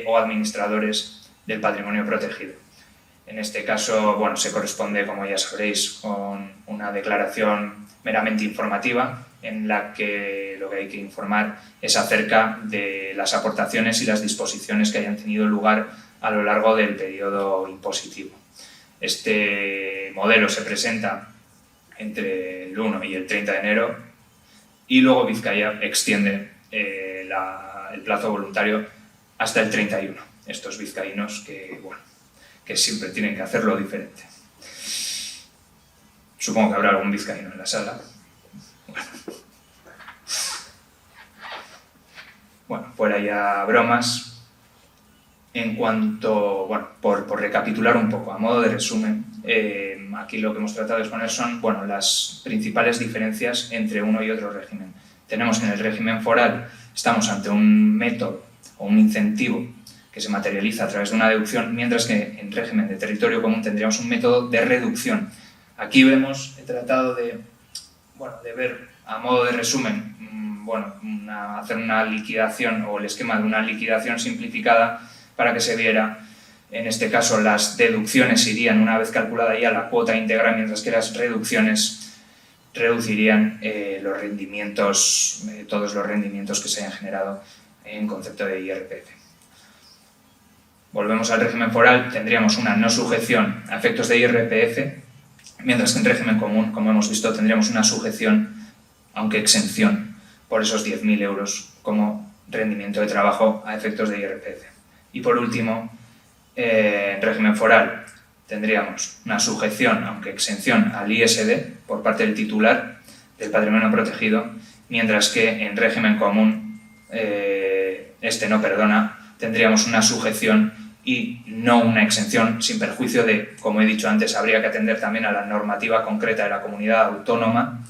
o administradores del patrimonio protegido. En este caso, bueno, se corresponde, como ya sabréis, con una declaración meramente informativa, en la que lo que hay que informar es acerca de las aportaciones y las disposiciones que hayan tenido lugar a lo largo del periodo impositivo. Este modelo se presenta entre el 1 y el 30 de enero y luego Vizcaya extiende el plazo voluntario hasta el 31. Estos vizcaínos que siempre tienen que hacerlo diferente. Supongo que habrá algún vizcaíno en la sala. Bueno, fuera ya bromas. En cuanto, por recapitular un poco, a modo de resumen, aquí lo que hemos tratado de exponer son, las principales diferencias entre uno y otro régimen. Tenemos que en el régimen foral estamos ante un método o un incentivo que se materializa a través de una deducción, mientras que en régimen de territorio común tendríamos un método de reducción. Aquí he tratado de ver a modo de resumen, hacer una liquidación o el esquema de una liquidación simplificada para que se viera. En este caso, las deducciones irían una vez calculada ya la cuota íntegra, mientras que las reducciones reducirían los rendimientos, todos los rendimientos que se hayan generado en concepto de IRPF. Volvemos al régimen foral, tendríamos una no sujeción a efectos de IRPF, mientras que en régimen común, como hemos visto, tendríamos una sujeción, aunque exención, por esos 10.000 euros como rendimiento de trabajo a efectos de IRPF. Y por último, en régimen foral tendríamos una sujeción, aunque exención, al ISD por parte del titular del patrimonio protegido, mientras que en régimen común tendríamos una sujeción y no una exención, sin perjuicio de, como he dicho antes, habría que atender también a la normativa concreta de la comunidad autónoma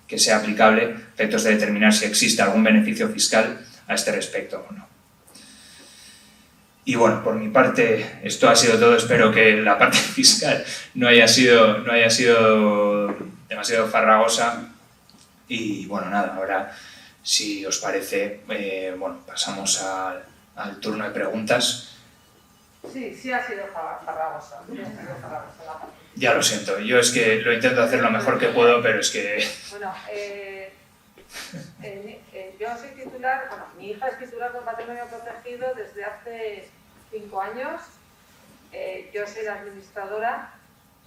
que sea aplicable a efectos de determinar si existe algún beneficio fiscal a este respecto o no. Y por mi parte, esto ha sido todo. Espero que la parte fiscal no haya sido demasiado farragosa. Y ahora, si os parece, pasamos al turno de preguntas. Sí ha sido farragosa. Ya lo siento, yo es que lo intento hacer lo mejor que puedo, pero es que... Yo soy titular, mi hija es titular del patrimonio protegido desde hace 5 años. Yo soy la administradora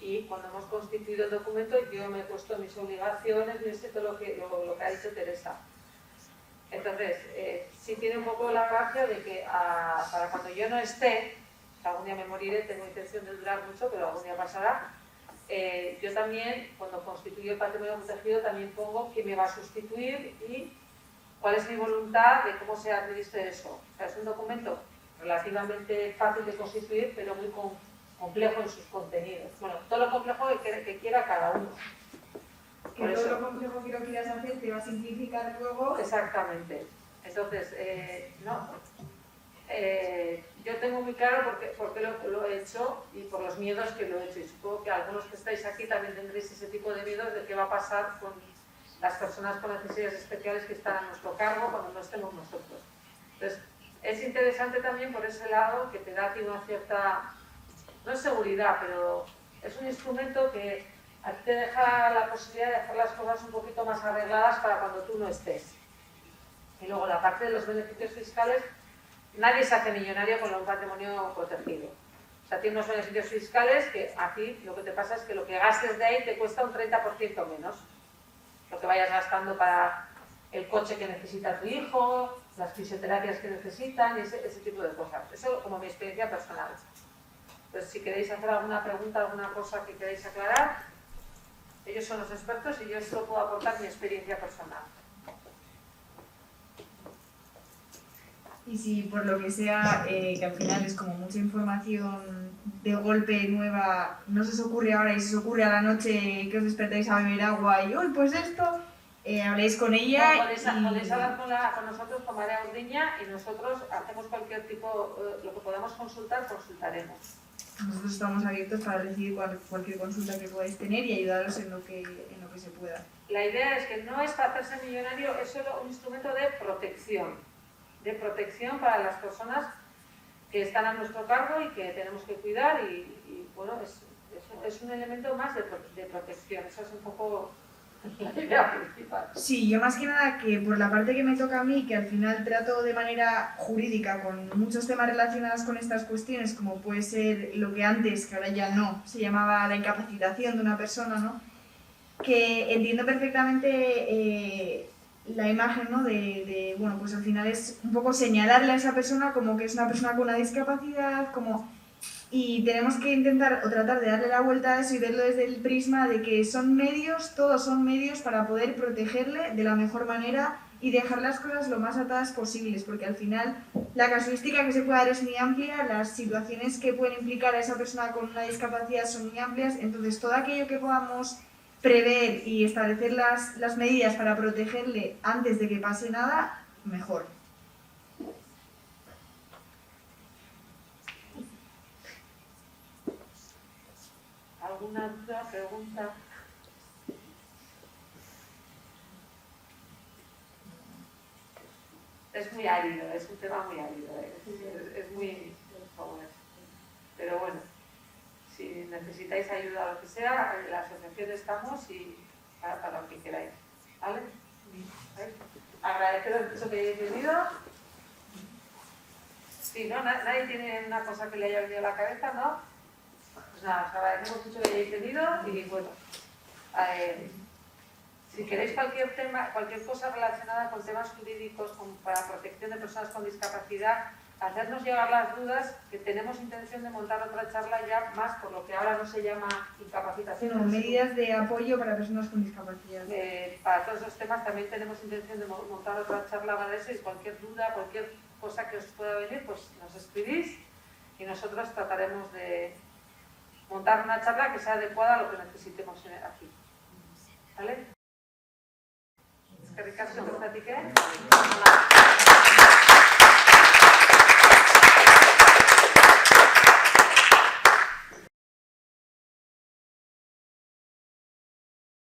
y cuando hemos constituido el documento yo me he puesto mis obligaciones, me he hecho lo que ha dicho Teresa. Entonces, sí tiene un poco la gracia de que para cuando yo no esté, algún día me moriré, tengo intención de durar mucho, pero algún día pasará. Yo también, cuando constituyo el patrimonio protegido, también pongo quién me va a sustituir y cuál es mi voluntad de cómo se administre eso. O sea, es un documento relativamente fácil de constituir, pero muy complejo en sus contenidos. Todo lo complejo que quiera cada uno. Que todo lo complejo que lo quieras hacer te va a simplificar luego. Exactamente. Entonces, yo tengo muy claro por qué lo he hecho y por los miedos que lo he hecho. Y supongo que algunos que estáis aquí también tendréis ese tipo de miedos de qué va a pasar con las personas con necesidades especiales que están a nuestro cargo cuando no estemos nosotros. Entonces, es interesante también por ese lado que te da a ti una cierta, no es seguridad, pero es un instrumento que a ti te deja la posibilidad de hacer las cosas un poquito más arregladas para cuando tú no estés. Y luego la parte de los beneficios fiscales, nadie se hace millonario con un patrimonio protegido. O sea, tiene unos beneficios fiscales que a ti lo que te pasa es que lo que gastes de ahí te cuesta un 30% menos. Lo que vayas gastando para el coche que necesita tu hijo, las fisioterapias que necesitan, ese tipo de cosas. Eso como mi experiencia personal. Entonces, si queréis hacer alguna pregunta, alguna cosa que queráis aclarar, ellos son los expertos y yo solo puedo aportar mi experiencia personal. Y si por lo que sea, que al final es como mucha información de golpe nueva, no se os ocurre ahora y se os ocurre a la noche que os despertáis a beber agua y ¡uy, pues esto! Habléis con ella no, podéis hablar con nosotros, con María Ordiña, y nosotros hacemos cualquier tipo, lo que podamos consultar, consultaremos. Nosotros estamos abiertos para recibir cualquier consulta que podáis tener y ayudaros en lo que se pueda. La idea es que no es para hacerse millonario, es solo un instrumento de protección para las personas que están a nuestro cargo y que tenemos que cuidar y bueno, es un elemento más de protección. Eso es un poco la idea principal. Sí, yo más que nada que por la parte que me toca a mí, que al final trato de manera jurídica con muchos temas relacionados con estas cuestiones, como puede ser lo que antes, que ahora ya no, se llamaba la incapacitación de una persona, ¿no? Que entiendo perfectamente la imagen, ¿no? Bueno, pues al final es un poco señalarle a esa persona como que es una persona con una discapacidad, y tenemos que intentar o tratar de darle la vuelta a eso y verlo desde el prisma de que son medios, todos son medios para poder protegerle de la mejor manera y dejar las cosas lo más atadas posibles, porque al final la casuística que se puede dar es muy amplia, las situaciones que pueden implicar a esa persona con una discapacidad son muy amplias, entonces todo aquello que podamos prever y establecer las medidas para protegerle antes de que pase nada, mejor. ¿Alguna duda, pregunta? Es muy árido, es un tema muy árido, es muy joven. Pero bueno, si necesitáis ayuda o lo que sea, en la asociación estamos y para lo que queráis. ¿Vale? Agradeceros eso que hayáis venido. Sí, ¿no? Nadie tiene una cosa que le haya venido a la cabeza, ¿no? Pues nada, os agradecemos mucho que hayáis venido y bueno, si queréis cualquier tema, cualquier cosa relacionada con temas jurídicos para protección de personas con discapacidad, hacernos llegar las dudas, que tenemos intención de montar otra charla ya más por lo que ahora no se llama incapacitación. No, medidas de apoyo para personas con discapacidad. Para todos esos temas también tenemos intención de montar otra charla para eso y cualquier duda, cualquier cosa que os pueda venir, pues nos escribís y nosotros trataremos de montar una charla que sea adecuada a lo que necesitemos aquí. ¿Vale? Es que Ricardo, ¿te platiqué?